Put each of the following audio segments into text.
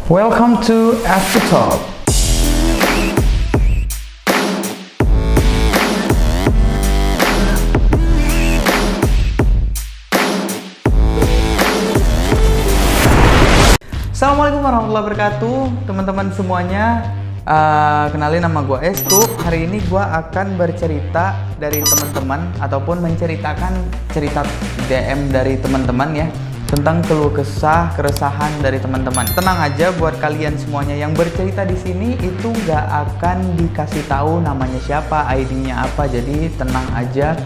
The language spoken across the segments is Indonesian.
Welcome to After Talk. Assalamualaikum warahmatullahi wabarakatuh, teman-teman semuanya. Kenalin, nama gue Estu. Hari ini gue akan bercerita dari teman-teman ataupun menceritakan cerita DM dari teman-teman ya, tentang keluh kesah, keresahan dari teman-teman. Tenang aja, buat kalian semuanya yang bercerita di sini itu nggak akan dikasih tahu namanya siapa, ID-nya apa. Jadi tenang aja.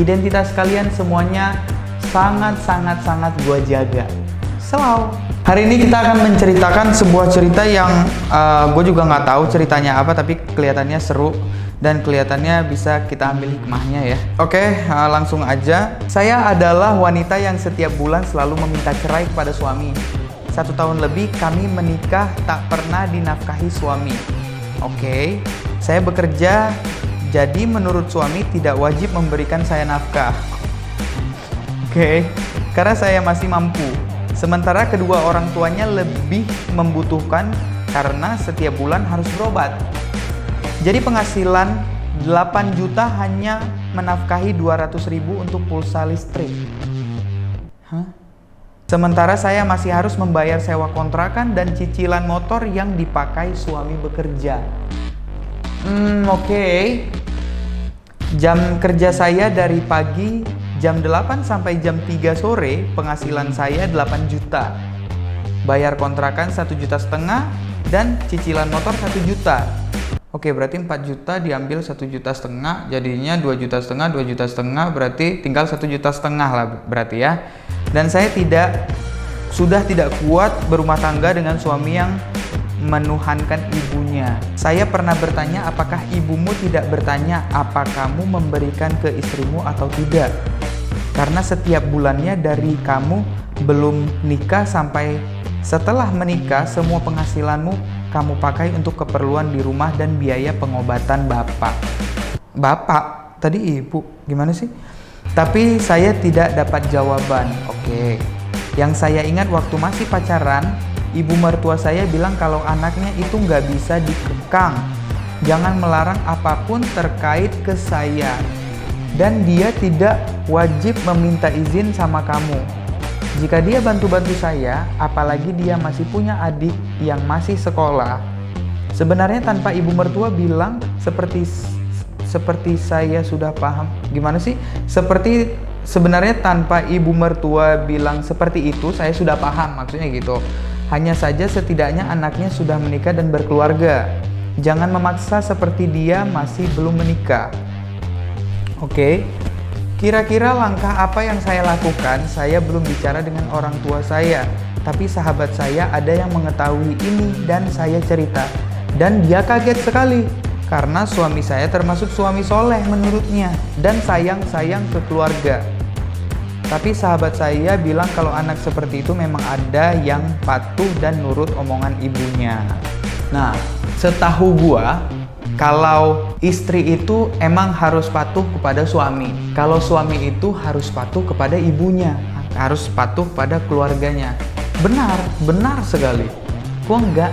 Identitas kalian semuanya sangat gue jaga. Selalu. Hari ini kita akan menceritakan sebuah cerita yang gue juga nggak tahu ceritanya apa, tapi kelihatannya seru dan kelihatannya bisa kita ambil hikmahnya ya. Oke, langsung aja. Saya adalah wanita yang setiap bulan selalu meminta cerai kepada suami. 1 tahun lebih kami menikah, tak pernah dinafkahi suami. Oke, saya bekerja, jadi menurut suami tidak wajib memberikan saya nafkah. Oke, karena saya masih mampu. Sementara kedua orang tuanya lebih membutuhkan karena setiap bulan harus berobat. Jadi penghasilan 8 juta hanya menafkahi 200.000 untuk pulsa listrik. Sementara saya masih harus membayar sewa kontrakan dan cicilan motor yang dipakai suami bekerja. Oke. Jam kerja saya dari pagi jam 8 sampai jam 3 sore, penghasilan saya 8 juta. Bayar kontrakan 1,5 juta dan cicilan motor 1 juta. Oke, berarti 4 juta diambil 1,5 juta, jadinya 2,5 juta, berarti tinggal 1,5 juta lah berarti ya. Dan saya sudah tidak kuat berumah tangga dengan suami yang menuhankan ibunya. Saya pernah bertanya, apakah ibumu tidak bertanya apa kamu memberikan ke istrimu atau tidak? Karena setiap bulannya dari kamu belum nikah sampai setelah menikah, semua penghasilanmu kamu pakai untuk keperluan di rumah dan biaya pengobatan bapak. Bapak? Tadi ibu? Gimana sih? Tapi saya tidak dapat jawaban. Oke. Yang saya ingat waktu masih pacaran, ibu mertua saya bilang kalau anaknya itu nggak bisa dikekang. Jangan melarang apapun terkait ke saya. Dan dia tidak wajib meminta izin sama kamu. Jika dia bantu-bantu saya, apalagi dia masih punya adik yang masih sekolah. Sebenarnya tanpa ibu mertua bilang seperti saya sudah paham. Gimana sih? Sebenarnya tanpa ibu mertua bilang seperti itu, saya sudah paham, maksudnya gitu. Hanya saja setidaknya anaknya sudah menikah dan berkeluarga. Jangan memaksa seperti dia masih belum menikah. Oke. Kira-kira langkah apa yang saya lakukan? Saya belum bicara dengan orang tua saya, tapi sahabat saya ada yang mengetahui ini dan saya cerita. Dan dia kaget sekali, karena suami saya termasuk suami soleh menurutnya dan sayang ke keluarga. Tapi sahabat saya bilang kalau anak seperti itu memang ada yang patuh dan nurut omongan ibunya. Nah, setahu gua, kalau istri itu emang harus patuh kepada suami. Kalau suami itu harus patuh kepada ibunya, harus patuh pada keluarganya. Benar sekali. Gua nggak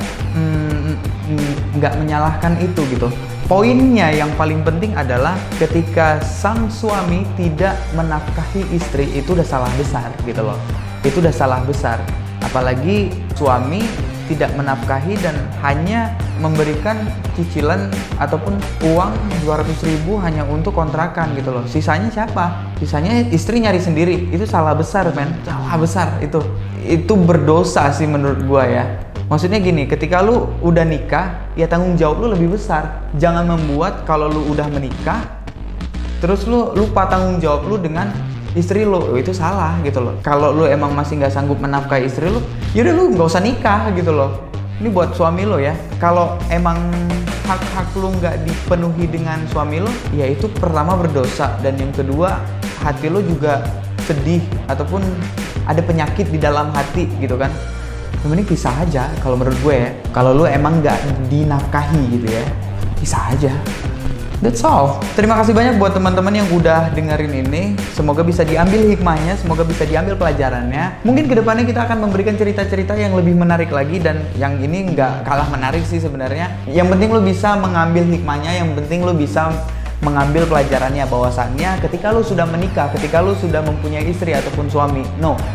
menyalahkan itu gitu. Poinnya yang paling penting adalah ketika sang suami tidak menafkahi istri, itu udah salah besar gitu loh. Itu udah salah besar. Apalagi suami tidak menafkahi dan hanya memberikan cicilan ataupun uang 200.000 hanya untuk kontrakan gitu loh. Sisanya siapa? Sisanya istri nyari sendiri. Itu salah besar, men. Salah besar itu. Itu berdosa sih menurut gua ya. Maksudnya gini, ketika lu udah nikah, ya tanggung jawab lu lebih besar. Jangan membuat kalau lu udah menikah, terus lu lupa tanggung jawab lu dengan istri lu. Itu salah gitu loh. Kalau lu emang masih nggak sanggup menafkahi istri lu, yaudah lu nggak usah nikah gitu loh. Ini buat suami lo ya. Kalau emang hak-hak lu nggak dipenuhi dengan suami lo, ya itu pertama berdosa. Dan yang kedua, hati lo juga sedih ataupun ada penyakit di dalam hati gitu kan. Mending pisah aja kalau menurut gue ya. Kalau lu emang nggak dinafkahi gitu ya, pisah aja. That's all. Terima kasih banyak buat teman-teman yang udah dengerin ini. Semoga bisa diambil hikmahnya, semoga bisa diambil pelajarannya. Mungkin kedepannya kita akan memberikan cerita-cerita yang lebih menarik lagi, dan yang ini nggak kalah menarik sih sebenarnya. Yang penting lo bisa mengambil hikmahnya, yang penting lo bisa mengambil pelajarannya, bahwasannya ketika lu sudah menikah, ketika lu sudah mempunyai istri ataupun suami,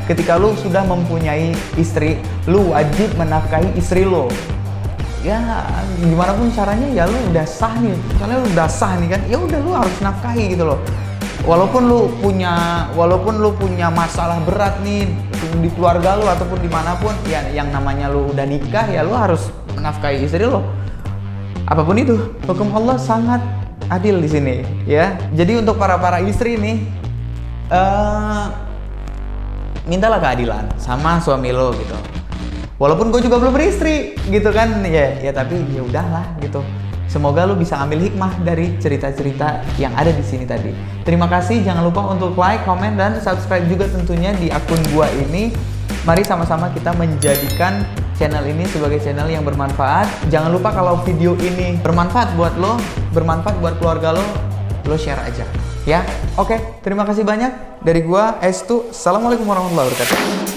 ketika lu sudah mempunyai istri, lu wajib menafkahi istri lu. Ya gimana pun caranya, ya lu udah sah nih, misalnya lu udah sah nih kan, ya udah lu harus nafkahi gitu loh. Walaupun lu punya masalah berat nih di keluarga lu ataupun dimanapun, ya yang namanya lu udah nikah, ya lu harus menafkahi istri lu. Apapun itu, hukum Allah sangat adil di sini, ya. Jadi untuk para istri nih, mintalah keadilan sama suami lo gitu. Walaupun gue juga belum beristri gitu kan, ya tapi ya udahlah gitu. Semoga lo bisa ambil hikmah dari cerita-cerita yang ada di sini tadi. Terima kasih, jangan lupa untuk like, comment, dan subscribe juga tentunya di akun gua ini. Mari sama-sama kita menjadikan channel ini sebagai channel yang bermanfaat. Jangan lupa kalau video ini bermanfaat buat lo, bermanfaat buat keluarga lo share aja ya. Oke, terima kasih banyak dari gua Estu. Assalamualaikum warahmatullahi wabarakatuh.